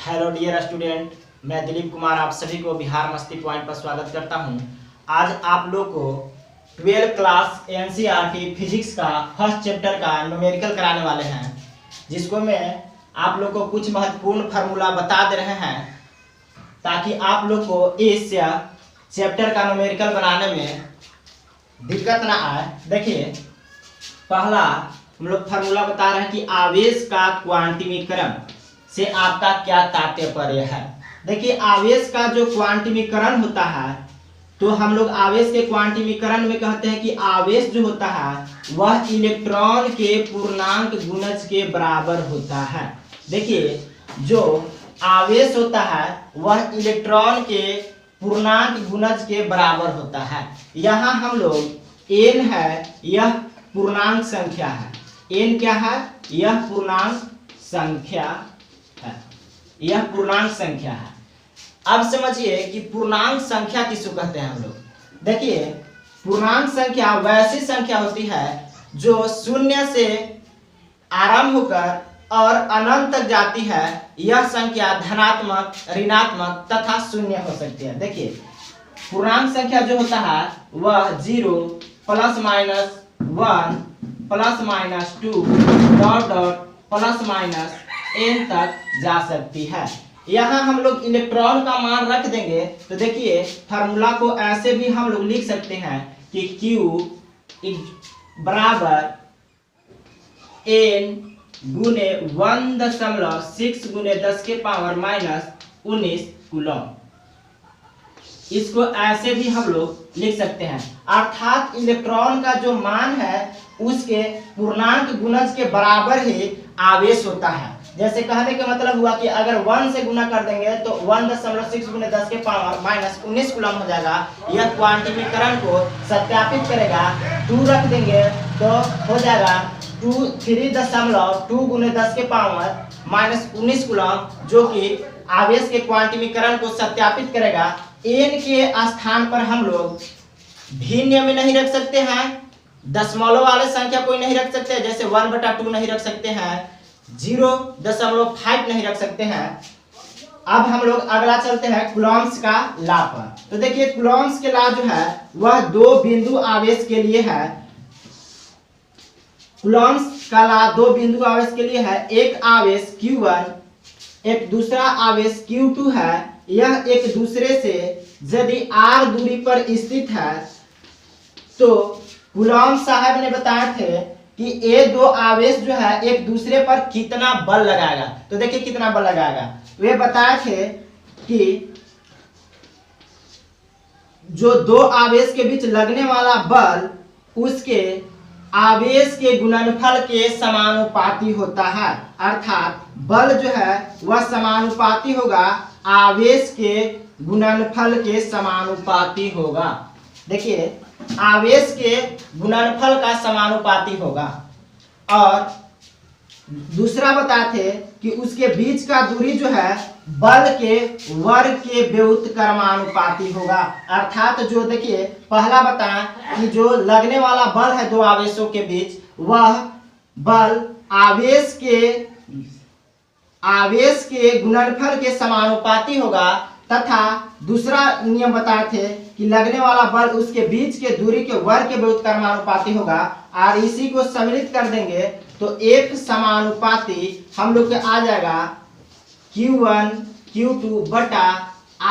Hello dear student, मैं दिलीप कुमार आप सभी को बिहार मस्ती पॉइंट पर स्वागत करता हूं। आज आप लोग को 12 क्लास एनसीईआरटी फिजिक्स का फर्स्ट चैप्टर का न्यूमेरिकल कराने वाले हैं, जिसको मैं आप लोग को कुछ महत्वपूर्ण फार्मूला बता दे रहे हैं ताकि आप लोग को इस चैप्टर का न्यूमेरिकल बनाने में दिक्कत ना आए। देखिए, पहला हम लोग फार्मूला बता रहे हैं कि आवेश का क्वांटिमीकरण से आपका क्या तात्पर्य है। देखिए, आवेश का जो क्वांटिमीकरण होता है, तो हम लोग आवेश के क्वांटिमीकरण में कहते हैं कि आवेश जो होता है वह इलेक्ट्रॉन के पूर्णांक गुणज के बराबर होता है। देखिए, जो आवेश होता है वह इलेक्ट्रॉन के पूर्णांक गुणज के बराबर होता है। यहाँ हम लोग n है, यह पूर्णांक संख्या है। n क्या है? यह पूर्णांक संख्या है, यह पूर्णांक संख्या है। अब समझिए कि पूर्णांक संख्या किसको कहते हैं हम लोग। देखिए, पूर्णांक संख्या वैसी संख्या होती है जो शून्य से आरंभ होकर और अनंत तक जाती है। यह संख्या धनात्मक, ऋणात्मक तथा शून्य हो सकती है। देखिए, पूर्णांक संख्या जो होता है वह 0 plus minus 1 plus minus 2 dot dot plus minus n तक जा सकती है। यहाँ हम लोग इलेक्ट्रॉन का मान रख देंगे तो देखिए, फार्मूला को ऐसे भी हम लोग लिख सकते हैं कि Q बराबर n गुने 1.6 गुने 10 के पावर माइनस 19 कूलम। इसको ऐसे भी हम लोग लिख सकते हैं, अर्थात इलेक्ट्रॉन का जो मान है उसके पूर्णांक गुणज के बराबर ही आवेश होता है। जैसे कहने का मतलब हुआ कि अगर 1 से गुना कर देंगे तो 1.6 गुने 10 के पावर माइनस 19 कूलम हो जाएगा। यह क्वांटिमीकरण को सत्यापित करेगा। 2 रख देंगे तो हो जाएगा 3.2 गुने 10 के पावर माइनस 19 कूलम, जो कि आवेश के क्वांटिमीकरण को सत्यापित करेगा। n के स्थान पर हम लोग भिन्न में नहीं रख सकते हैं, दशमलव वाले संख्या कोई नहीं रख सकते, जैसे 1/2 नहीं रख सकते हैं, 0.5 नहीं रख सकते हैं। अब हम लोग अगला चलते हैं कूलम्ब्स का लॉ पर। तो देखिए, कूलम्ब्स के लॉ जो है वह दो बिंदु आवेश के लिए है। कूलम्ब्स का लॉ दो बिंदु आवेश के लिए है। एक आवेश Q1, एक दूसरा आवेश Q2 है। यह एक दूसरे से यदि r दूरी पर स्थित है तो कूलम्ब साहब ने बताए थे कि ये दो आवेश जो है एक दूसरे पर कितना बल लगाएगा। तो देखिए, कितना बल लगाएगा। वे बताए थे कि जो दो आवेश के बीच लगने वाला बल उसके आवेश के गुणनफल के समानुपाती होता है, अर्थात बल जो है वह समानुपाती होगा, आवेश के गुणनफल के समानुपाती होगा। देखिए, आवेश के गुणनफल का समानुपाती होगा। और दूसरा बताते कि उसके बीच का दूरी जो है बल के वर्ग के व्युत्क्रमानुपाती होगा, अर्थात जो देखिए पहला बताएं कि जो लगने वाला बल है दो आवेशों के बीच, वह बल आवेश के गुणनफल के समानुपाती होगा। तथा दूसरा नियम बताए थे कि लगने वाला बल उसके बीच के दूरी के वर्ग के व्युत्क्रमानुपाती होगा। और इसी को सम्मिलित कर देंगे तो एक समानुपाती हम लोग के आ जाएगा Q1 Q2 बटा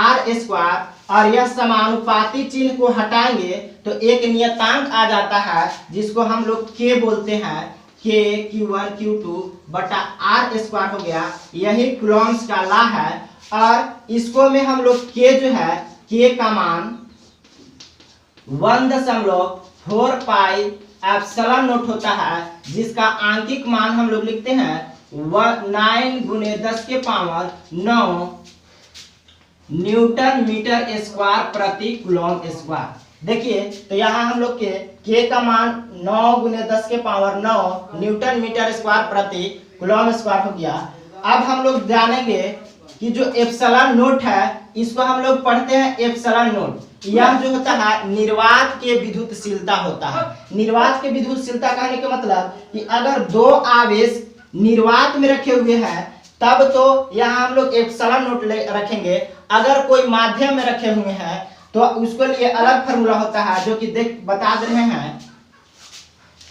r स्क्वायर। और यह समानुपाती चिन्ह को हटाएंगे तो एक नियतांक आ जाता है जिसको हम लोग K बोलते हैं। K Q1 Q2 बटा r स्क्वायर हो गया। यही कूलम्ब्स का लॉ है। और इसको में हम लोग K जो है, K का मान 1.4 पाई एप्सिलॉन नॉट होता है, जिसका आंकिक मान हम लोग लिखते हैं 9 गुने 10 के पावर 9 न्यूटन मीटर स्क्वायर प्रति कूलम्ब स्क्वायर। देखिए, तो यहाँ हम लोग के K का मान 9 गुने 10 के पावर 9 न्यूटन मीटर स्क्वायर प्रति कूलम्ब स्क्वायर हो गया। अब हम लोग जानेंगे कि जो एप्सिलॉन नोट है इसको हम लोग पढ़ते हैं एप्सिलॉन नोट। यह जो होता है निर्वात के विद्युतशीलता होता है। निर्वात के विद्युतशीलता कहने का मतलब कि अगर दो आवेश निर्वात में रखे हुए हैं तब तो यहाँ हम लोग एप्सिलॉन नोट रखेंगे। अगर कोई माध्यम में रखे हुए हैं तो उसके लिए अलग फार्मूला होता है, जो कि बता दे रहे हैं।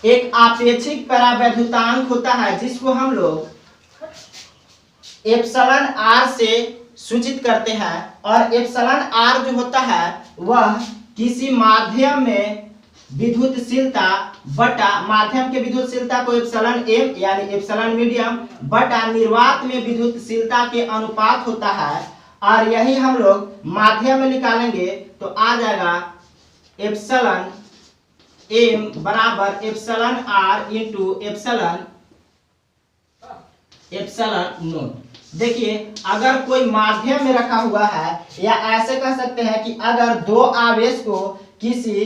एक आपेक्षिक परावैद्युतांक होता है जिसको हम लोग एप्सिलॉन आर से सूचित करते हैं, और एप्सिलॉन आर जो होता है वह किसी माध्यम में विद्युतशीलता बटा माध्यम के विद्युतशीलता को एप्सिलॉन एम यानी एप्सिलॉन मीडियम बटा निर्वात में विद्युतशीलता के अनुपात होता है, और यही हम लोग माध्यम में निकालेंगे तो आ जाएगा एप्सिलॉन एम बराबर epsilon R into epsilon naught. देखिए अगर कोई माध्यम में रखा हुआ है, या ऐसे कह सकते हैं कि अगर दो आवेश को किसी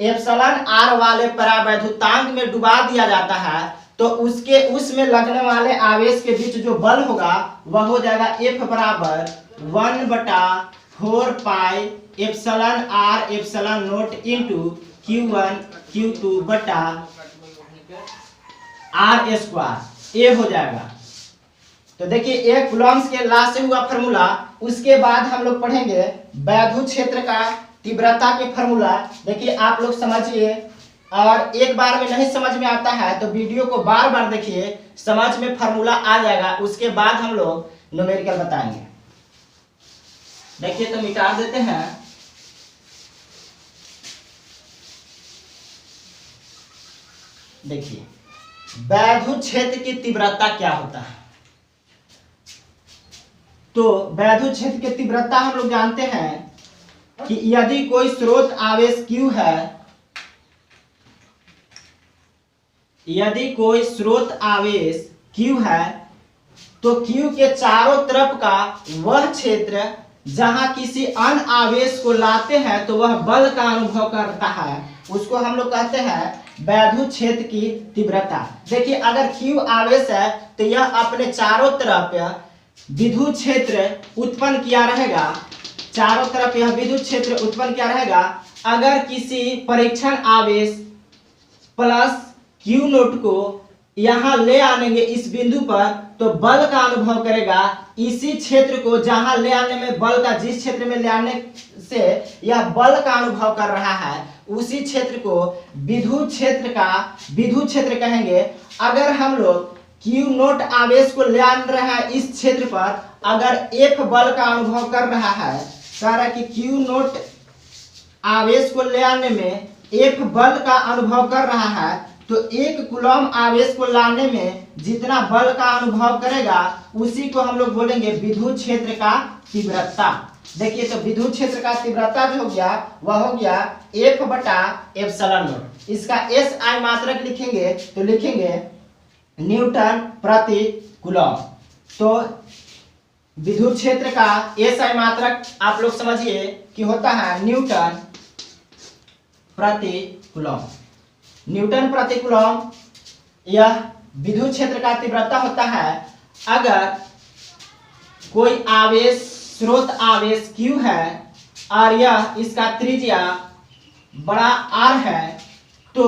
एप्सिलॉन आर वाले परावैद्युतांक में डुबा दिया जाता है तो उसमें लगने वाले आवेश के बीच जो बल होगा वह हो जाएगा F बराबर 1/4 pi epsilon R epsilon naught into Q1 Q2 बटा R स्क्वायर ए हो जाएगा। तो देखिए एक कूलम्ब्स के लास्ट से हुआ फार्मूला, उसके बाद हम लोग पढ़ेंगे वैद्युत क्षेत्र का तीव्रता के फार्मूला। देखिए आप लोग समझिए, और एक बार में नहीं समझ में आता है तो वीडियो को बार बार देखिए, समझ में फार्मूला आ जाएगा। उसके बाद हम लोग न्यूमेरिकल बताएंगे। देखिए तो मिटा देते हैं। देखिए वैद्युत क्षेत्र की तीव्रता क्या होता है। तो वैद्युत क्षेत्र की तीव्रता हम लोग जानते हैं कि यदि कोई स्रोत आवेश Q है, यदि कोई स्रोत आवेश Q है तो Q के चारों तरफ का वह क्षेत्र जहां किसी अन्य आवेश को लाते हैं तो वह बल का अनुभव करता है, उसको हम लोग कहते हैं वैद्युत क्षेत्र की तीव्रता। देखिए अगर Q आवेश है तो यह अपने चारों तरफ विद्युत क्षेत्र उत्पन्न किया रहेगा, चारों तरफ यह विद्युत क्षेत्र उत्पन्न किया रहेगा। अगर किसी परीक्षण आवेश प्लस Q नोट को यहां ले आनेंगे इस बिंदु पर तो बल का अनुभव करेगा। इसी क्षेत्र को जहां ले आने में बल का, जिस क्षेत्र में ले आने से यह बल का अनुभव कर रहा है, उसी क्षेत्र को विद्युत क्षेत्र कहेंगे। अगर हम लोग Q नोट आवेश को ले आ रहे हैं इस क्षेत्र पर, अगर F बल का अनुभव कर रहा है, कह रहा है कि Q नोट आवेश को ले आने में F बल का अनुभव कर रहा है, तो एक कूलम्ब आवेश को लाने में जितना बल का अनुभव करेगा उसी को हम लोग बोलेंगे विद्युत क्षेत्र का तीव्रता। देखिए तो विद्युत क्षेत्र का तीव्रता जो हो गया वह हो गया F बटा एप्सिलॉन नोट। इसका SI मात्रक लिखेंगे तो लिखेंगे न्यूटन प्रति कूलम्ब। तो विद्युत क्षेत्र का SI मात्रक आप लोग समझिए कि होता है न्यूटन प्रति कूलम्ब। न्यूटन प्रति कूलम्ब यह विद्युत क्षेत्र का तीव्रता होता है। अगर कोई आवेश स्रोत आवेश Q है और यह इसका त्रिज्या बड़ा R है तो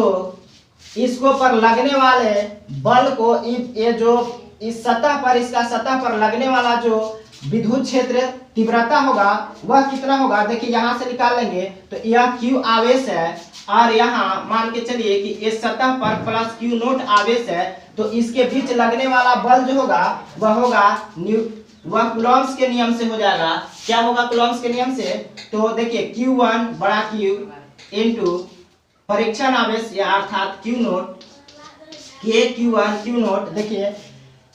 इसको पर लगने वाले बल को ये जो इस सतह पर, इसका सतह पर लगने वाला जो विद्युत क्षेत्र तीव्रता होगा वह कितना होगा। देखिए यहां से निकाल लेंगे तो यह Q आवेश है और यहाँ मान के चलिए कि इस सतह पर प्लस Q नोट आवेश है, तो इसके बीच लगने वाला बल जो होगा वह होगा वह कूलम्ब्स के नियम से हो जाएगा। क्या होगा कूलम्ब्स के नियम से? तो देखिए Q1 बड़ा Q इंटू परीक्षण आवेश या अर्थात Q note K Q1 Q note. देखिए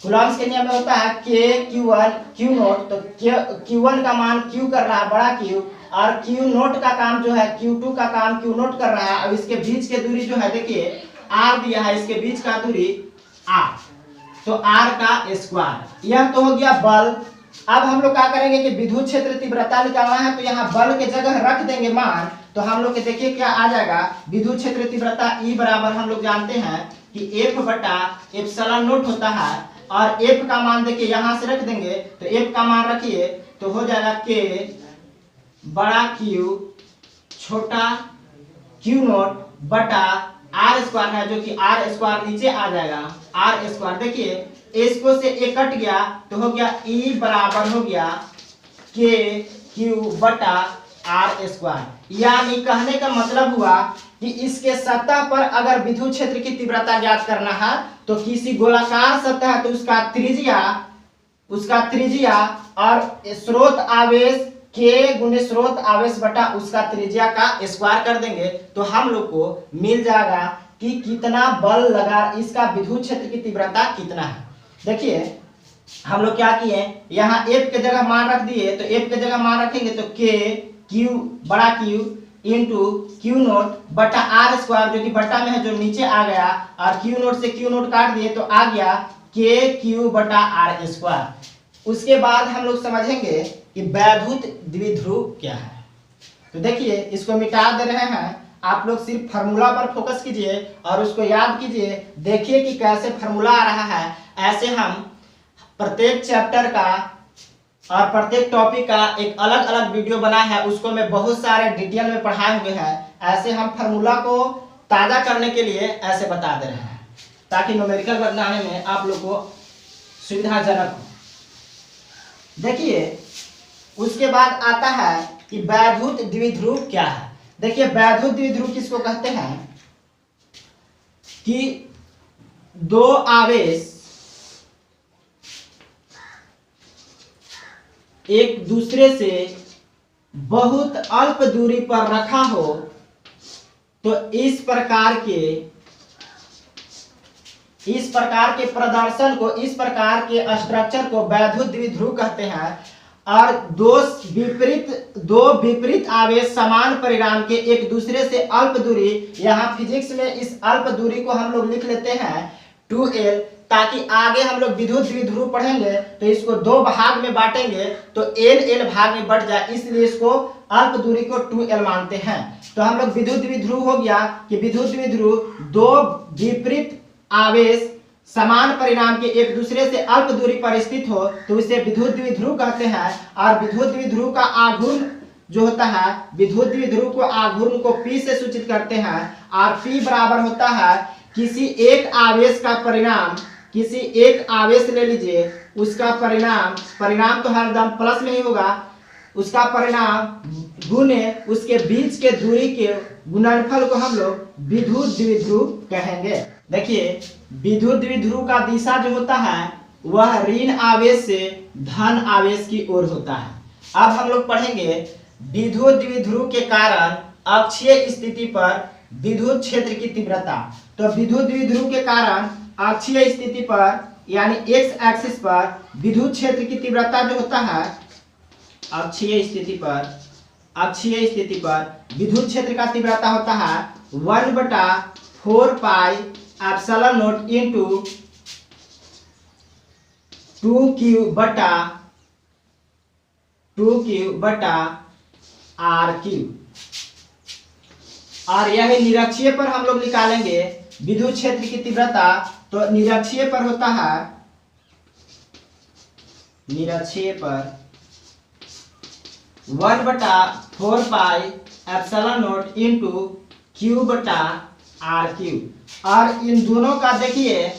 कूलम्ब्स के नियम में होता है K Q1 Q नोट, तो Q1 का मान Q कर रहा है बड़ा Q, और Q नोट का काम जो है Q2 का काम Q नोट कर रहा है। अब इसके बीच के दूरी जो है देखिए R दिया है, इसके बीच का दूरी R, तो R का स्क्वायर। यह तो हो गया बल। अब हम लोग क्या करेंगे कि विद्युत क्षेत्र तीव्रता निकालना है तो यहाँ बल के जगह रख देंगे मान, तो हम लोग के देखिए क्या आ जाएगा। विद्युत क्षेत्र तीव्रता E बराबर हम लोग जानते हैं कि F बटा एप्सिलॉन नोट होता है, और F का मान देखिए यहाँ से रख देंगे तो F का मान रखिए तो हो जाएगा K बड़ा Q छोटा Q नोट बटा R स्क्वायर है, जो कि R स्क्वायर नीचे आ जाएगा R स्क्वायर। देखिए इसको से ए कट गया तो हो गया E बराबर हो गया के क्यू बटा आर स्क्वायर। यानी कहने का मतलब हुआ कि इसके सतह पर अगर विद्युत क्षेत्र की तीव्रता ज्ञात करना है तो किसी गोलाकार सतह है तो उसका त्रिज्या और स्रोत आवेश के गुने स्रोत आवेश बटा उसका त्रिज्या का स्क्वायर कर देंगे तो हम लोग को मिल जाएगा कि कितना बल लगा, इसका विद्युत क्षेत्र की तीव्रता कितना है। देखिए हम लोग क्या किए, यहाँ एफ के जगह मान रख दिए, तो एफ के जगह मान रखेंगे तो के क्यू बड़ा क्यू इंटू क्यू नोट बटा आर स्क्वायर, जो कि बटा में है जो नीचे आ गया, और क्यू नोट से क्यू नोट काट दिए तो आ गया के क्यू बटा आर स्क्वायर। उसके बाद हम लोग समझेंगे कि वैद्युत द्विध्रुव क्या है। तो देखिए इसको मिटा दे रहे हैं, आप लोग सिर्फ फार्मूला पर फोकस कीजिए और उसको याद कीजिए, देखिए कि कैसे फार्मूला आ रहा है। ऐसे हम प्रत्येक चैप्टर का और प्रत्येक टॉपिक का एक अलग अलग वीडियो बना है, उसको मैं बहुत सारे डिटेल में पढ़ाए हुए हैं। ऐसे हम फार्मूला को ताज़ा करने के लिए ऐसे बता दे रहे हैं ताकि न्यूमेरिकल बनाने में आप लोग को सुविधाजनक हो। देखिए उसके बाद आता है कि वैद्युत द्विध्रुव क्या है। देखिए वैद्युत द्विध्रुव किसको कहते हैं कि दो आवेश एक दूसरे से बहुत अल्प दूरी पर रखा हो तो इस प्रकार के प्रदर्शन को, इस प्रकार के स्ट्रक्चर को वैद्युत द्विध्रुव कहते हैं। और दो विपरीत आवेश समान परिमाण के एक दूसरे से अल्प दूरी, यहाँ फिजिक्स में इस अल्प दूरी को हम लोग लिख लेते हैं 2l, ताकि आगे हम लोग विद्युत द्विध्रुव पढ़ेंगे तो इसको दो भाग में बांटेंगे तो l भाग में बढ़ जाए, इसलिए इसको अल्प दूरी को 2l मानते हैं। तो हम लोग विद्युत द्विध्रुव हो गया कि विद्युत द्विध्रुव दो विपरीत आवेश समान परिमाण के एक दूसरे से अल्प दूरी पर स्थित हो तो इसे विद्युत द्विध्रुव कहते हैं। और विद्युत द्विध्रुव का आघूर्ण जो होता है, विद्युत द्विध्रुव को आघूर्ण को P से सूचित करते हैं, और P बराबर होता है किसी एक आवेश का परिणाम, किसी एक आवेश ले लीजिए, उसका परिणाम तो हरदम प्लस में ही होगा, उसका परिणाम गुने उसके बीच के दूरी के गुणनफल को हम लोग विद्युत द्विध्रुव कहेंगे। देखिए विद्युत द्विध्रुव का दिशा जो होता है वह ऋण आवेश से धन आवेश की ओर होता है। अब हम लोग पढ़ेंगे विद्युत द्विध्रुव के कारण अक्षीय स्थिति पर विद्युत क्षेत्र की तीव्रता। तो विद्युत द्विध्रुव के कारण अक्षीय स्थिति पर यानी एक्स एक्सिस पर विद्युत क्षेत्र की तीव्रता जो होता है, अक्षीय स्थिति पर विद्युत क्षेत्र का तीव्रता होता है 1/4 pi epsilon not into 2q बटा r3। और यह निरक्षीय पर हम लोग निकालेंगे विद्युत क्षेत्र की तीव्रता। तो निरक्षीय पर होता है, निरक्षीय पर 1/4 pi epsilon not into q बटा r3। और इन दोनों का देखिए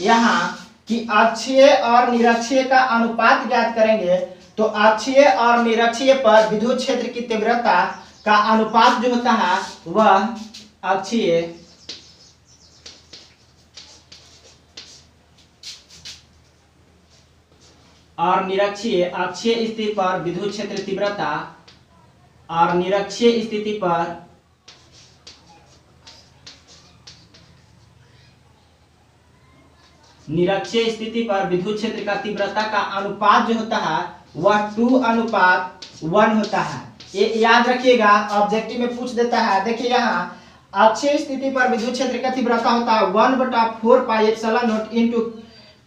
यहाँ कि अक्षीय और निरक्षीय का अनुपात ज्ञात करेंगे। तो अक्षीय और निरक्षीय पर विद्युत क्षेत्र की तीव्रता का अनुपात जो होता है वह अक्षीय और निरक्षीय, अक्षीय स्थिति पर विद्युत क्षेत्र तीव्रता और निरक्षीय स्थिति पर विद्युत क्षेत्र का तीव्रता का अनुपात जो होता है वह 2:1 होता है। ये याद रखिएगा, ऑब्जेक्टिव में पूछ देता है। देखिए यहाँ अक्षीय स्थिति पर विद्युत क्षेत्र का तीव्रता होता है 1/4 pi epsilon not into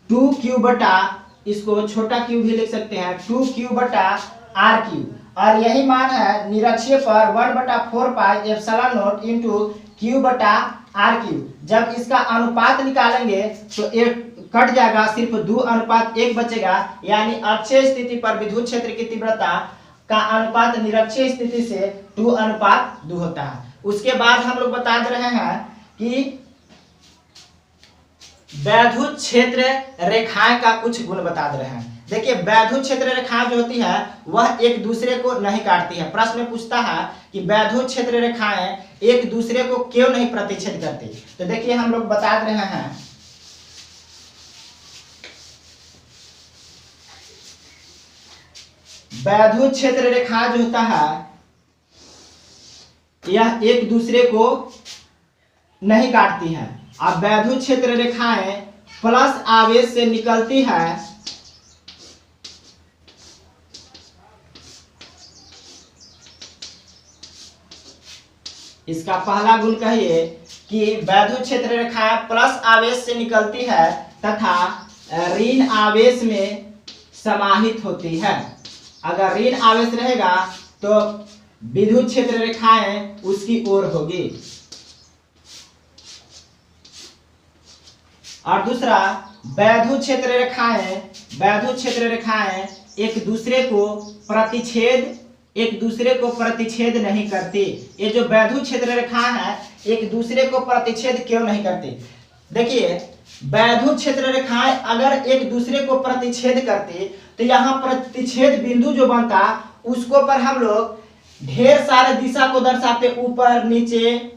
2q बटा, इसको छोटा q भी लिख सकते हैं, 2q बटा r3। और यही मान है निरक्षीय पर 1/4 pi epsilon not into q बटा r3। जब इसका अनुपात निकालेंगे तो एक कट जाएगा, सिर्फ 2:1 बचेगा, यानी अक्षीय स्थिति पर विद्युत क्षेत्र की तीव्रता का अनुपात निरक्षीय स्थिति से 2:2 होता है। उसके बाद हम लोग बता दे रहे हैं कि वैद्युत क्षेत्र रेखाएं का कुछ गुण बता दे रहे हैं। देखिए वैद्युत क्षेत्र रेखाएं जो होती है वह एक दूसरे को नहीं काटती है। प्रश्न में पूछता है कि वैद्युत क्षेत्र रेखाएं एक दूसरे को क्यों नहीं प्रतिच्छेद करती। तो देखिए हम लोग बता रहे हैं, वैद्युत क्षेत्र रेखाएं जो होता है यह एक दूसरे को नहीं काटती है। अब वैद्युत क्षेत्र रेखाएं प्लस आवेश से निकलती है इसका पहला गुण कहिए कि वैद्युत क्षेत्र रेखाएं प्लस आवेश से निकलती है तथा ऋण आवेश में समाहित होती है। अगर ऋण आवेश रहेगा तो विद्युत क्षेत्र रेखाएं उसकी ओर होगी। और दूसरा, वैद्युत क्षेत्र रेखाएं एक दूसरे को प्रतिच्छेद नहीं करती। ये जो वैद्युत क्षेत्र रेखाएं हैं एक दूसरे को प्रतिच्छेद क्यों नहीं करती। देखिए वैद्युत क्षेत्र रेखाएं अगर एक दूसरे को प्रतिच्छेद करती तो यहाँ प्रतिच्छेद बिंदु जो बनता उसको पर हम लोग ढेर सारे दिशा को दर्शाते, ऊपर नीचे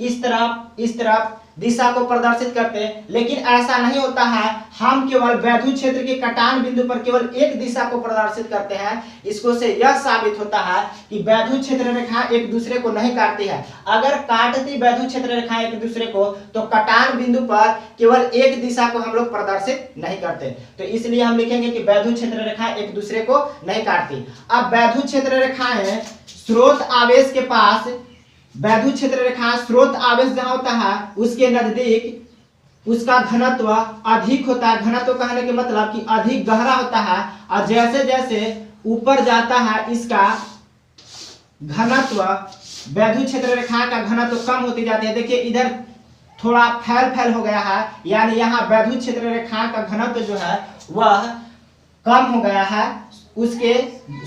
इस तरफ दिशा को प्रदर्शित करते, लेकिन ऐसा नहीं होता है। हम केवल वैद्युत क्षेत्र के कटान बिंदु पर केवल एक दिशा को प्रदर्शित करते हैं। इसको से यह साबित होता है कि वैद्युत क्षेत्र रेखा एक दूसरे को नहीं काटती है। अगर काटती वैद्युत क्षेत्र रेखा एक दूसरे को तो कटान बिंदु पर केवल एक दिशा को हम लोग प्रदर्शित नहीं करते। तो इसलिए हम लिखेंगे कि वैद्युत क्षेत्र रेखा एक दूसरे को नहीं काटती। अब वैद्युत क्षेत्र रेखाएं स्रोत आवेश के पास, वैद्युत क्षेत्र रेखा स्रोत आवेश जहां होता है उसके नजदीक उसका घनत्व अधिक होता है। घनत्व कहने के मतलब कि अधिक गहरा होता है, और जैसे जैसे ऊपर जाता है इसका घनत्व, वैद्युत क्षेत्र रेखा का घनत्व कम होती जाती है। देखिए इधर थोड़ा फैल हो गया है, यानी यहाँ वैद्युत क्षेत्र रेखा का घनत्व जो है वह कम हो गया है। उसके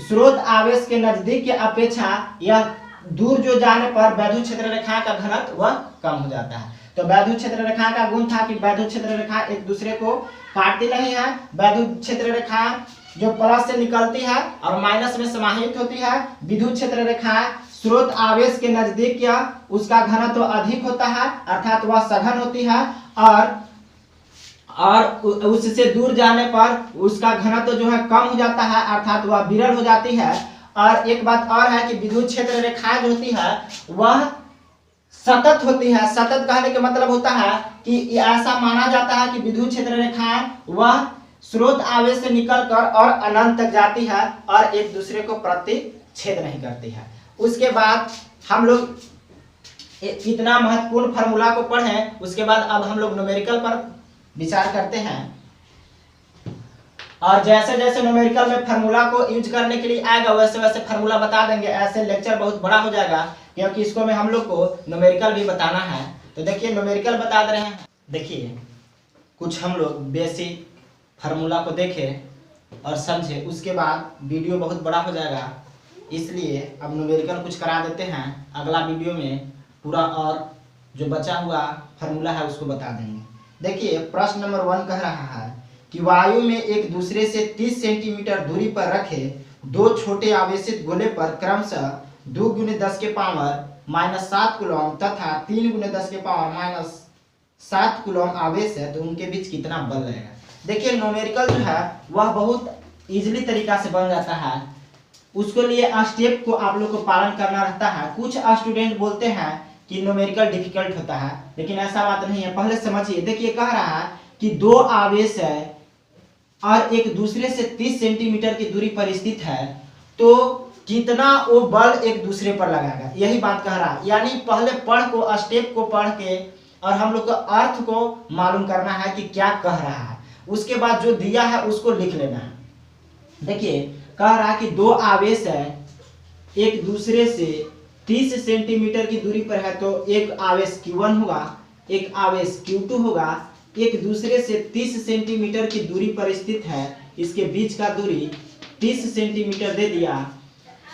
स्रोत आवेश के नजदीक के अपेक्षा यह दूर जो जाने पर वैद्युत क्षेत्र रेखा का घनत्व वह कम हो जाता है। तो वैद्युत क्षेत्र रेखा का गुण था कि वैद्युत क्षेत्र रेखा एक दूसरे को काटती नहीं है। वैद्युत क्षेत्र रेखा जो प्लस से निकलती है और माइनस में समाहित होती है। विद्युत क्षेत्र रेखा स्रोत आवेश के नजदीक या उसका घनत्व अधिक होता है, अर्थात वह सघन होती है, और उससे दूर जाने पर उसका घनत्व जो है कम हो जाता है, अर्थात वह विरल हो जाती है। और एक बात और है कि विद्युत क्षेत्र रेखाएं जो होती है वह सतत होती है। सतत कहने के मतलब होता है कि ऐसा माना जाता है कि विद्युत क्षेत्र रेखाएं वह स्रोत आवेश से निकलकर और अनंत तक जाती है और एक दूसरे को प्रतिच्छेद नहीं करती है। उसके बाद हम लोग इतना महत्वपूर्ण फार्मूला को पढ़ें, उसके बाद अब हम लोग न्यूमेरिकल पर विचार करते हैं। और जैसे जैसे न्यूमेरिकल में फार्मूला को यूज करने के लिए आएगा वैसे वैसे फार्मूला बता देंगे। ऐसे लेक्चर बहुत बड़ा हो जाएगा क्योंकि इसको में हम लोग को न्यूमेरिकल भी बताना है। तो देखिए न्यूमेरिकल बता दे रहे हैं। देखिए कुछ हम लोग बेसिक फार्मूला को देखें और समझे, उसके बाद वीडियो बहुत बड़ा हो जाएगा, इसलिए अब न्यूमेरिकल कुछ करा देते हैं। अगला वीडियो में पूरा और जो बचा हुआ फार्मूला है उसको बता देंगे। देखिए प्रश्न नंबर 1 कह रहा है कि वायु में एक दूसरे से 30 सेंटीमीटर दूरी पर रखे दो छोटे आवेशित गोले पर क्रमशः 2 × 10 के पावर -7 कूलम तथा 3 × 10 के पावर -7 कूलम आवेश है, तो उनके बीच कितना बल लगेगा। देखिए न्यूमेरिकल जो है वह बहुत इजीली तरीका से बन जाता है। उसके लिए स्टेप को आप लोग को पालन करना रहता है। कुछ स्टूडेंट बोलते हैं कि न्यूमेरिकल डिफिकल्ट होता है, लेकिन ऐसा बात नहीं है। पहले समझिए। देखिए कह रहा है कि दो आवेश है और एक दूसरे से 30 सेंटीमीटर की दूरी पर स्थित है, तो कितना वो बल एक दूसरे पर लगाएगा, यही बात कह रहा है। यानी पहले स्टेप को पढ़ के और हम लोग को अर्थ को मालूम करना है कि क्या कह रहा है, उसके बाद जो दिया है उसको लिख लेना है। देखिए कह रहा है कि दो आवेश है एक दूसरे से 30 सेंटीमीटर की दूरी पर है, तो एक आवेश Q1 होगा, एक आवेश Q2 होगा, एक दूसरे से 30 सेंटीमीटर की दूरी पर स्थित है, इसके बीच का दूरी 30 सेंटीमीटर दे दिया।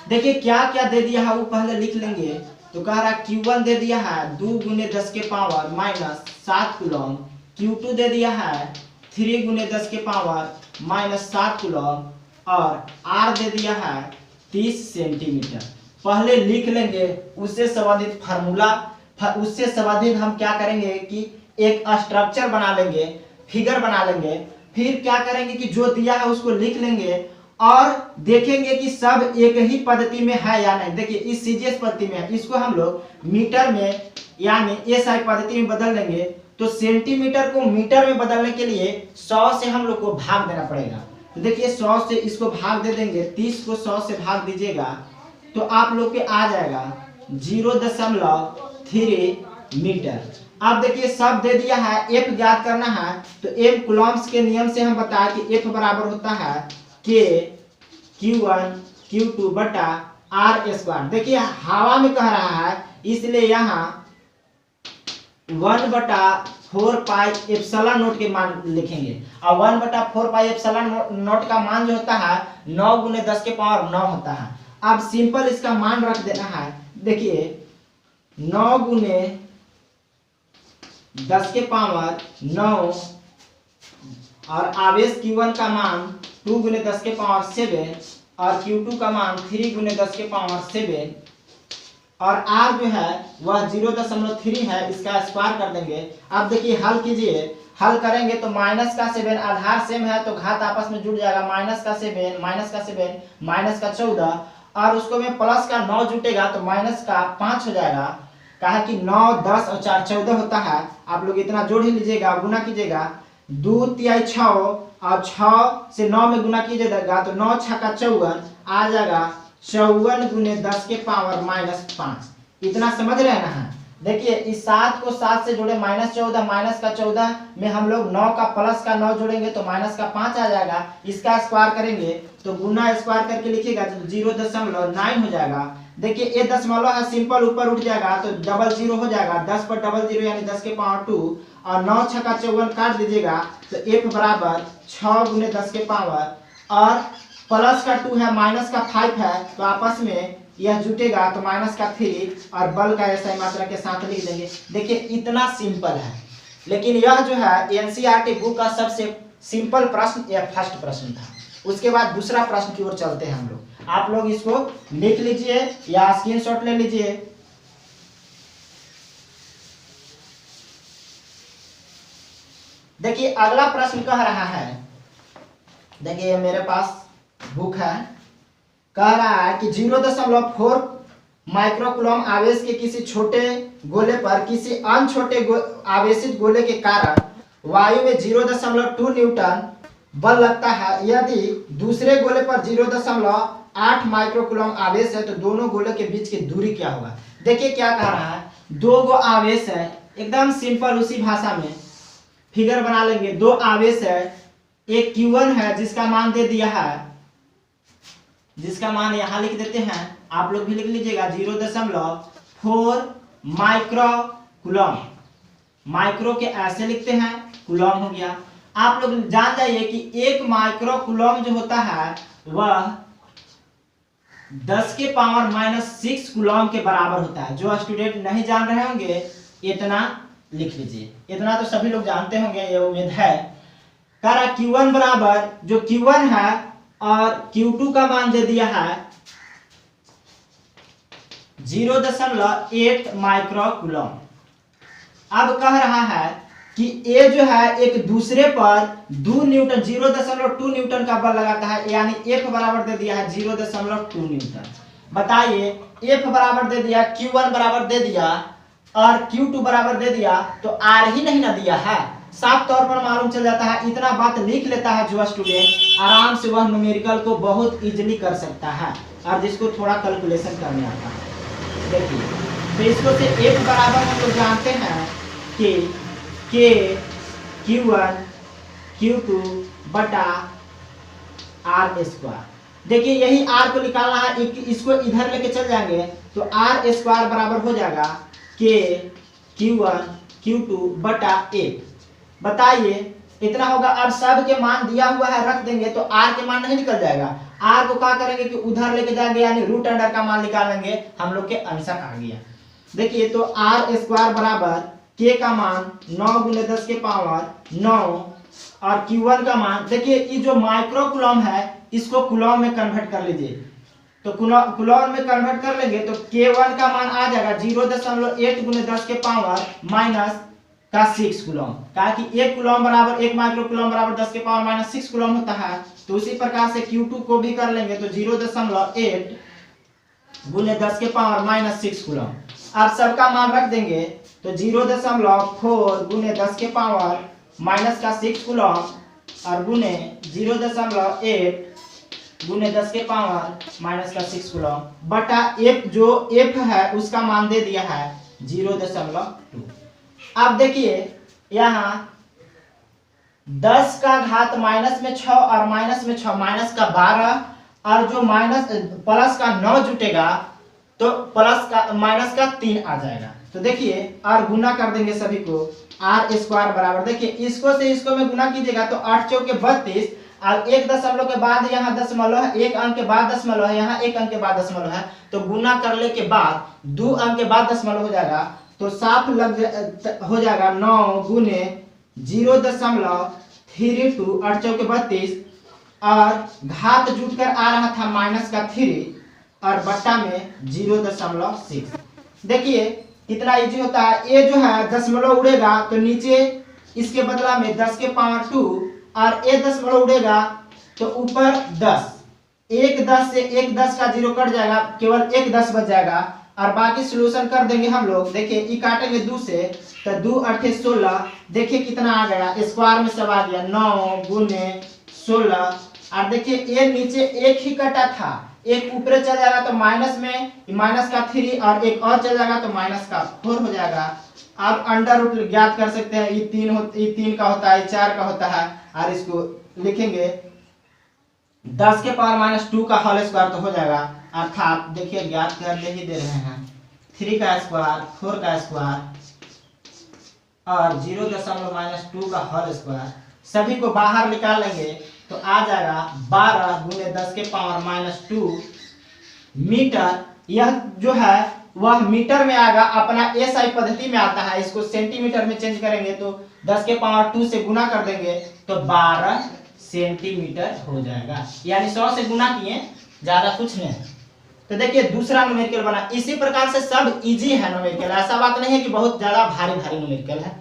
देखिए क्या क्या दे दिया है वो पहले लिख लेंगे। तो कह रहा Q1 दे दिया है 2 × 10 के पावर -7 कूलम, Q2 दे दिया है 3 गुने 10 के पावर -7 कूलम और R दे दिया है 30 सेंटीमीटर। पहले लिख लेंगे, उससे संबंधित फार्मूला, उससे संबंधित हम क्या करेंगे कि एक स्ट्रक्चर बना लेंगे, फिगर बना लेंगे, फिर क्या करेंगे कि जो दिया है उसको लिख लेंगे और देखेंगे कि सब एक ही पद्धति में है या नहीं। देखिए इस सीजीएस पद्धति में है, इसको हम लोग मीटर में यानी एसआई पद्धति में बदल देंगे। तो सेंटीमीटर को मीटर में बदलने के लिए 100 से हम लोग को भाग देना पड़ेगा। तो देखिए 100 से इसको भाग दे देंगे, 30 को 100 से भाग दीजिएगा तो आप लोग के आ जाएगा 0.3 मीटर। अब देखिए सब दे दिया है, एफ ज्ञात करना है। तो एम कूलम्ब्स के नियम से हम बताया कि एफ बराबर होता है के Q1 Q2 बटा R स्क्वायर। देखिए हवा में कह रहा है इसलिए यहाँ 1/4 पाई एप्सिलॉन नॉट के मान लिखेंगे और 1/4 पाई एप्सिलॉन नॉट का मान जो होता है 9 गुने 10 के पावर 9 होता है। अब सिंपल इसका मान रख देना है। देखिए 9 गुने 10 के पावर 9 और आवेश Q1 का मान 2 गुने 10 के पावर 7 और Q2 का मान 3 गुने 10 के पावर 7 और R जो है वह 0.3 है, इसका स्क्वायर कर देंगे। अब देखिए हल कीजिए, हल करेंगे तो माइनस का 7 आधार सेम है तो घात आपस में जुड़ जाएगा, -7 -14 और उसको में प्लस का 9 जुटेगा तो -5 हो जाएगा। कहा कि 9 10 और 4 14 होता है। आप लोग इतना जोड़ ही लीजिएगा, गुना कीजिएगा, 2 तिहाई 6 और 6 से 9 में गुना कीजिएगा तो 9 6 का 54 आ जाएगा 54 गुने 10 के पावर -5। इतना समझ रहे हैं ना। देखिए इस 7 को 7 से जोड़े -14 में हम लोग 9 का प्लस का 9 जोड़ेंगे तो -5 आ जाएगा। इसका स्क्वायर करेंगे तो गुना स्क्वायर करके लिखिएगा तो 0.9 हो जाएगा। देखिए ये दशमलव है, सिंपल ऊपर उठ जाएगा तो 00 हो जाएगा, 10 पर 00 यानी 10 के पावर 2 और 9 6 का 54 काट दीजिएगा तो F बराबर 6 गुने 10 के पावर और प्लस का 2 है माइनस का 5 है तो आपस में यह जुटेगा तो -3 और बल का ऐसा मात्रा के साथ लिख देंगे। देखिए इतना सिंपल है, लेकिन यह जो है एनसीईआरटी बुक का सबसे सिंपल प्रश्न या फर्स्ट प्रश्न था। उसके बाद दूसरा प्रश्न की ओर चलते हैं हम लोग। आप लोग इसको लिख लीजिए या स्क्रीनशॉट ले लीजिए। देखिए अगला प्रश्न कह रहा है, देखिए मेरे पास बुक है, कह रहा है कि 0.4 माइक्रोकूलम आवेश के किसी छोटे गोले पर किसी अन्य छोटे आवेशित गोले के कारण वायु में 0.2 न्यूटन बल लगता है। यदि दूसरे गोले पर 0.8 माइक्रोकूलम आवेश है तो दोनों गोलों के बीच की दूरी क्या होगा। देखिए क्या कह रहा है, दो गो आवेश है, एकदम सिंपल उसी भाषा में फिगर बना लेंगे। दो आवेश है, एक Q1 है जिसका मान दे दिया है, जिसका मान यहां लिख देते हैं, आप लोग भी लिख लीजिएगा 0.4 माइक्रोकूलम। माइक्रो के ऐसे लिखते हैं, कूलम हो गया। आप लोग जान जाइए कि 1 माइक्रोकूलम जो होता है वह 10 के पावर -6 कूलम के बराबर होता है। जो स्टूडेंट नहीं जान रहे होंगे इतना लिख लीजिए, इतना तो सभी लोग जानते होंगे, ये उम्मीद है। कह रहा Q1 बराबर, जो Q1 है और Q2 का मान दे दिया है 0.8 माइक्रोकूलम। अब कह रहा है कि ए जो है एक दूसरे पर 2 न्यूटन 0.2 न्यूटन का बल लगाता है, यानी F बराबर दे दिया है 0.2 न्यूटन। बताइए F बराबर दे दिया, Q1 बराबर दे दिया और Q2 बराबर दे दिया तो R ही नहीं ना दिया है, साफ तौर पर मालूम चल जाता है। इतना बात लिख लेता है जो स्टूडेंट आराम से वह न्यूमेरिकल को बहुत इजीली कर सकता है और जिसको थोड़ा कैलकुलेशन करने आता है। देखिए तो इसको से F बराबर हम लोग जानते हैं कि K Q1 Q2 बटा R स्क्वायर। देखिए यही R को निकालना है, इसको इधर लेके चल जाएंगे तो R स्क्वायर बराबर हो जाएगा K Q1 Q2 बटा 1। बताइए इतना होगा। अब सब के मान दिया हुआ है रख देंगे तो R के मान नहीं निकल जाएगा। R को क्या करेंगे कि उधर लेके जाएंगे, यानी रूट अंडर का मान निकालेंगे, हम लोग के आंसर आ गया। देखिए तो R स्क्वायर बराबर के का मान 9 गुने 10 के पावर 9 और Q1 का मान, देखिए ये जो माइक्रो कूलम है इसको कूलम में कन्वर्ट कर लीजिए। तो कूलम में कन्वर्ट कर लेंगे तो K1 का मान आ जाएगा 0.8 गुने 10 के पावर माइनस का 6 कूलम, कहा कि 1 कूलम बराबर 1 माइक्रो कूलम बराबर 10 के पावर माइनस 6 कूलम होता है। तो उसी प्रकार से Q2 को भी कर लेंगे तो 0.8 गुने 10 के पावर माइनस 6 कूलम। अब सबका मान रख देंगे तो 0.4 गुने 10 के पावर माइनस का 6 कूलम और गुने 0.8 गुने 10 के पावर माइनस का 6 कूलम बटा F, जो F है उसका मान दे दिया है 0.2। अब देखिए यहाँ 10 का घात माइनस में 6 और माइनस में 6 माइनस का 12 और जो माइनस प्लस का 9 जुटेगा तो प्लस का माइनस का 3 आ जाएगा। तो देखिए और गुना कर देंगे सभी को आर स्क्वायर बराबर, देखिए इसको से इसको में गुना कीजिएगा तो 8 चौके 32 और 1 दशमलव के बाद यहाँ दशमलव है, 1 अंक के बाद दशमलव है, यहाँ 1 अंक के बाद दशमलव है, तो गुना करने के बाद 2 अंक के बाद दशमलव हो जाएगा तो साफ हो जाएगा 9 गुने 0.32 8 चौके 32 और घात जुट कर आ रहा था माइनस का 3 और बट्टा में 0.6। देखिए कितना इजी होता है। ये जो है दशमलव उड़ेगा तो नीचे इसके बदला में 10 के पावर 2 और एक दशमलव उड़ेगा तो ऊपर 10, एक 10 से एक 10 का 0 कट जाएगा, केवल एक 10 बच जाएगा और बाकी सॉल्यूशन कर देंगे हम लोग। देखिए ये काटेंगे 2 से तो 2 8 16, देखिए कितना आ गया, स्क्वायर में सब आ गया 9 गुने 16 और देखिए ये नीचे एक ही कटा था, एक ऊपर चल जाएगा तो माइनस में माइनस का 3 और एक और चल जाएगा तो माइनस का 4 हो जाएगा। आप अंडर रूट ज्ञात कर सकते हैं, ये 3 का होता है, 4 का होता है और इसको लिखेंगे 10 के पावर माइनस 2 का होल स्क्वायर तो हो जाएगा, अर्थात देखिए ज्ञात करने ही दे रहे हैं 3 का स्क्वायर 4 का स्क्वायर और 0.2 का होल स्क्वायर, सभी को बाहर निकाल लेंगे तो आ जाएगा 12 गुने 10 के पावर माइनस 2 मीटर। यह जो है वह मीटर में आएगा, अपना एसआई पद्धति में आता है, इसको सेंटीमीटर में चेंज करेंगे तो 10 के पावर 2 से गुना कर देंगे तो 12 सेंटीमीटर हो जाएगा, यानी 100 से गुना किए, ज्यादा कुछ नहीं। तो देखिए दूसरा न्यूमेरिकल बना। इसी प्रकार से सब इजी है न्यूमेरिकल, ऐसा बात नहीं है कि बहुत ज्यादा भारी भारी न्यूमेरिकल है।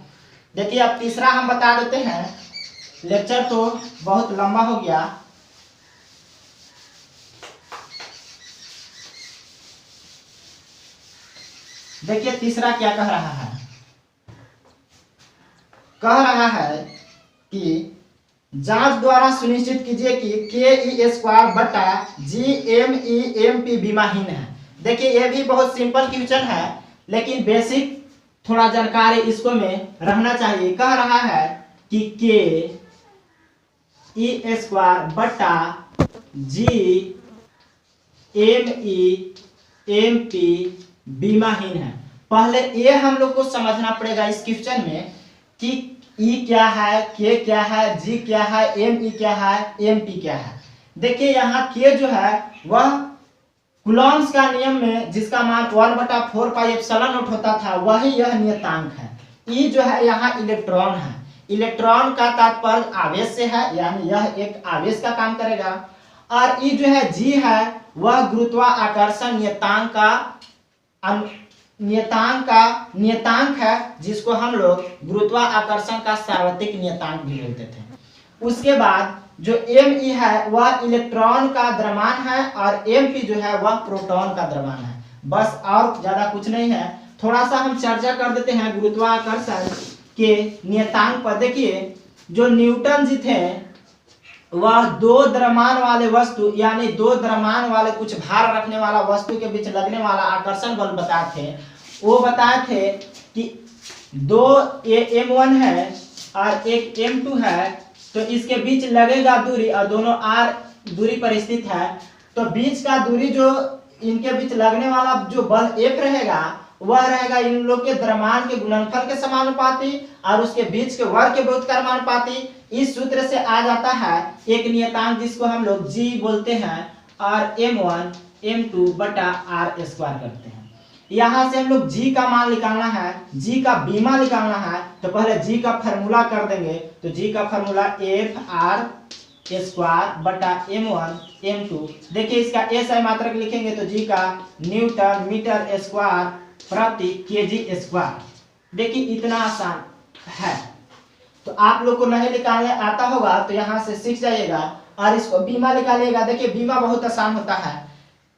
देखिए अब तीसरा हम बता देते हैं, लेक्चर तो बहुत लंबा हो गया। देखिए तीसरा क्या कह रहा है, कह रहा है कि जांच द्वारा सुनिश्चित कीजिए कि के स्क्वायर बटा GME/MP विमाहीन है। देखिए ये भी बहुत सिंपल क्वेश्चन है लेकिन बेसिक थोड़ा जानकारी इसको में रहना चाहिए। कह रहा है कि के स्क्वायर बटा GME/MP विमाहीन है। पहले ये हम लोग को समझना पड़ेगा इस क्वेश्चन में कि E क्या है, K क्या है, G क्या है, ME क्या है, MP क्या है। देखिए यहाँ K जो है वह कूलॉम्स का नियम में जिसका मान 1/4 पाई एप्सिलॉन नॉट होता था, वही यह नियतांक है। E जो है यहाँ इलेक्ट्रॉन है, इलेक्ट्रॉन का तात्पर्य आवेश से है, यानी यह एक आवेश का काम करेगा। और E जो है G है वह गुरुत्वाकर्षण नियतांक है, जिसको हम लोग गुरुत्वाकर्षण का सार्वत्रिक नियतांक भी बोलते थे। उसके बाद जो Me है वह इलेक्ट्रॉन का द्रव्यमान है और MP जो है वह प्रोटॉन का द्रव्यमान है, बस और ज्यादा कुछ नहीं है। थोड़ा सा हम चर्चा कर देते हैं गुरुत्वाकर्षण के नियतांक पर। देखिए जो न्यूटन जी थे वह दो द्रव्यमान वाले वस्तु यानी दो द्रव्यमान वाले कुछ भार रखने वाला वस्तु के बीच लगने वाला आकर्षण बल बताए थे। वो बताए थे कि दो M1 है और एक M2 है, तो इसके बीच लगेगा दूरी और दोनों r दूरी पर स्थित है, तो बीच का दूरी जो इनके बीच लगने वाला जो बल F रहेगा वह रहेगा इन लोग के द्रव्यमान के गुणनफल के समानुपाती और उसके बीच के वर्ग के बहुत समानुपाती। इस सूत्र से आ जाता है एक नियतांक जिसको हम लोग G बोलते हैं और M1 M2 बटा R स्क्वायर करते हैं। यहाँ से हम लोग जी का मान निकालना है, जी का बीमा निकालना है, तो पहले जी का फार्मूला कर देंगे। तो जी का फार्मूला एफ आर स्क्वायर बटा m1 m2। देखिए इसका SI मात्रक लिखेंगे तो जी का न्यूटन मीटर स्क्वायर प्रति केजी स्क्वायर। देखिए इतना आसान है, तो आप लोग को नहीं निकालने आता होगा तो यहाँ से सीख जाइएगा और इसको बीमा निकालिएगा। देखिए बीमा बहुत आसान होता है।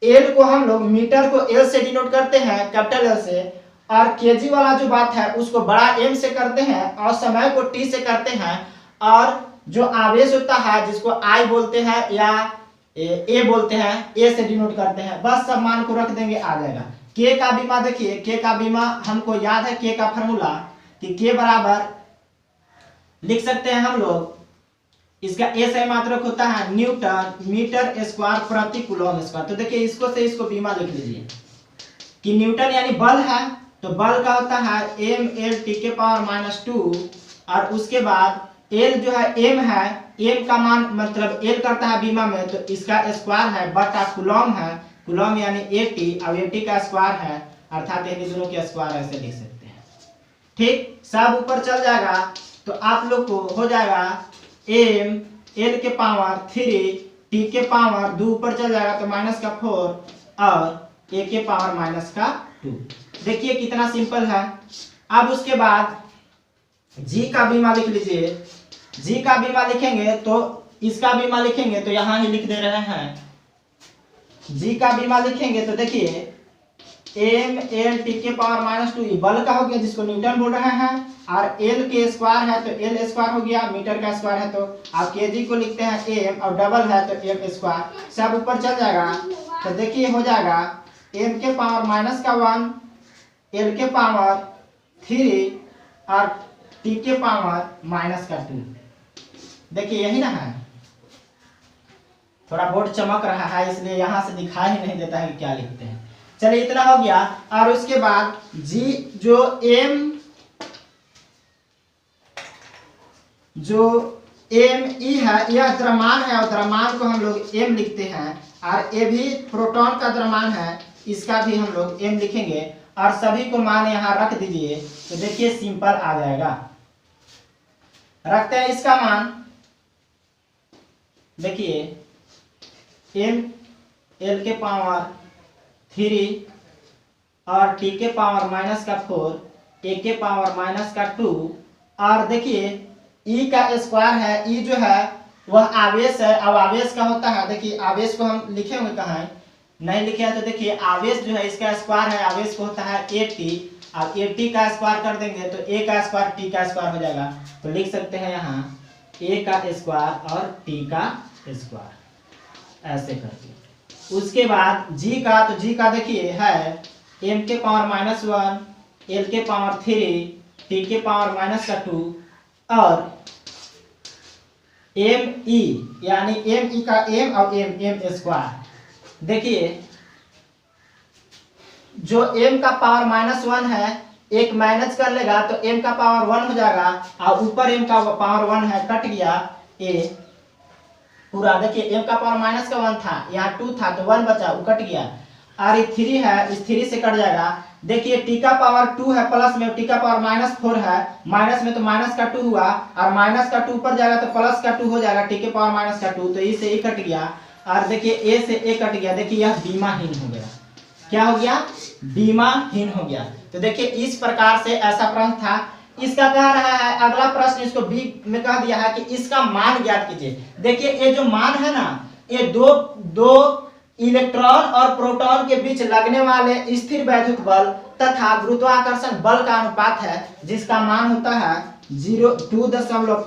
एल को हम लोग मीटर को एल से डिनोट करते हैं, कैपिटल एल से, और केजी वाला जो बात है उसको बड़ा एम से करते हैं और समय को टी से करते हैं, और जो आवेश होता है जिसको आई बोलते हैं या ए बोलते हैं, ए से डिनोट करते हैं। बस सब मान को रख देंगे, आ जाएगा। के का बीमा, देखिए के का बीमा हमको याद है, के का फार्मूला कि के बराबर लिख सकते हैं हम लोग, इसका SI मात्रक होता है न्यूटन मीटर स्क्वायर प्रति कूलम स्क्वायर। तो देखिए इसको से इसको बीमा लिख लीजिए कि न्यूटन यानी बल है, तो बल का होता है m(L)(T)⁻², और उसके बाद L जो है m है, m का मान मतलब L करता है बीमा में, तो इसका स्क्वायर है बटा कूलम है, कूलम यानी AT, अब AT का स्क्वायर है, अर्थात इन दोनों के स्क्वायर ऐसे लिख सकते हैं। ठीक, सब ऊपर चल जाएगा तो आप लोग को हो जाएगा m L के पावर 3 T के पावर 2 ऊपर चल जाएगा तो -4 और A के पावर -2। देखिए कितना सिंपल है। अब उसके बाद जी का बीमा लिख लीजिए। जी का बीमा लिखेंगे तो इसका बीमा लिखेंगे तो यहाँ ही लिख दे रहे हैं। जी का बीमा लिखेंगे तो देखिए m(L)T के पावर -2 बल का हो गया जिसको न्यूटन बोल रहे हैं, और L के स्क्वायर है तो L स्क्वायर हो गया, मीटर का स्क्वायर है तो आप केजी को लिखते हैं m, और डबल है तो m स्क्वायर, सब ऊपर चल जाएगा। तो देखिए हो जाएगा m के पावर -1, L के पावर 3 और T के पावर -2। देखिए यही ना है, थोड़ा बोर्ड चमक रहा है इसलिए यहाँ से दिखाई ही नहीं देता है कि क्या लिखते हैं। चलिए इतना हो गया। और उसके बाद जी जो m e है, यह द्रव्यमान है और द्रव्यमान को हम लोग m लिखते हैं, और ये भी प्रोटॉन का द्रव्यमान है, इसका भी हम लोग m लिखेंगे, और सभी को मान यहाँ रख दीजिए तो देखिए सिंपल आ जाएगा। रखते हैं इसका मान, देखिए m L के पावर 3 और T के पावर -4, A के पावर -2, और देखिए E का स्क्वायर है, E जो है वह आवेश है। अब आवेश का होता है, देखिए आवेश को हम लिखे हुए कहाँ है, नहीं लिखे हैं, तो देखिए आवेश जो है इसका स्क्वायर है, आवेश को होता है AT, और AT का स्क्वायर कर देंगे तो A का स्क्वायर T का स्क्वायर हो जाएगा। तो लिख सकते हैं यहाँ A का स्क्वायर और T का स्क्वायर ऐसे करके। उसके बाद G का, तो G का देखिए है m के पावर -1, L के पावर 3, T के पावर -2 और m(E) यानी m(E) का m और m स्क्वायर। देखिए जो m का पावर -1 है एक माइनस कर लेगा तो m का पावर 1 हो जाएगा, और ऊपर m का पावर 1 है, कट गया a पूरा। देखिए m का पावर -1 था, यहाँ 2 था तो 1 बचा, वो कट गया, और ये 3 है, इस 3 से कट जाएगा। देखिए t का पावर 2 है प्लस में, t का पावर -4 है, माइनस में तो -2 हुआ, और -2 ऊपर जाएगा तो +2 हो जाएगा, t के पावर -2, तो इससे a कट गया, और देखिए a से a कट गया। देखिए यह बीमाहीन हो गया। क्या हो गया? बीमाहीन हो गया। तो देखिए इस प्रकार से ऐसा प्रश्न था। इसका कह रहा है अगला प्रश्न, इसको बी में कह दिया है कि इसका मान ज्ञात कीजिए। देखिए ये जो मान है ना, ये दो इलेक्ट्रॉन और प्रोटॉन के बीच लगने वाले स्थिर वैद्युत बल तथा गुरुत्वाकर्षण बल का अनुपात है, जिसका मान होता है 2.4 ×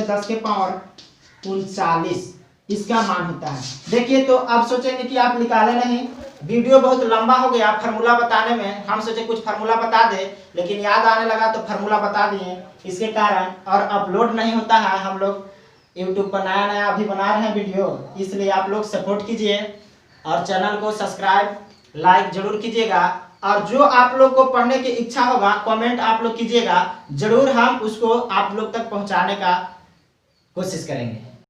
10⁻39। इसका मान होता है। देखिए तो अब सोचेंगे कि आप निकाले नहीं, वीडियो बहुत लंबा हो गया फार्मूला बताने में, हम सोचे कुछ फार्मूला बता दे, लेकिन याद आने लगा तो फार्मूला बता दिए इसके कारण। और अपलोड नहीं होता है, हम लोग यूट्यूब पर नया नया अभी बना रहे हैं वीडियो, इसलिए आप लोग सपोर्ट कीजिए और चैनल को सब्सक्राइब लाइक जरूर कीजिएगा। और जो आप लोग को पढ़ने की इच्छा होगा कमेंट आप लोग कीजिएगा, जरूर हम उसको आप लोग तक पहुंचाने का कोशिश करेंगे।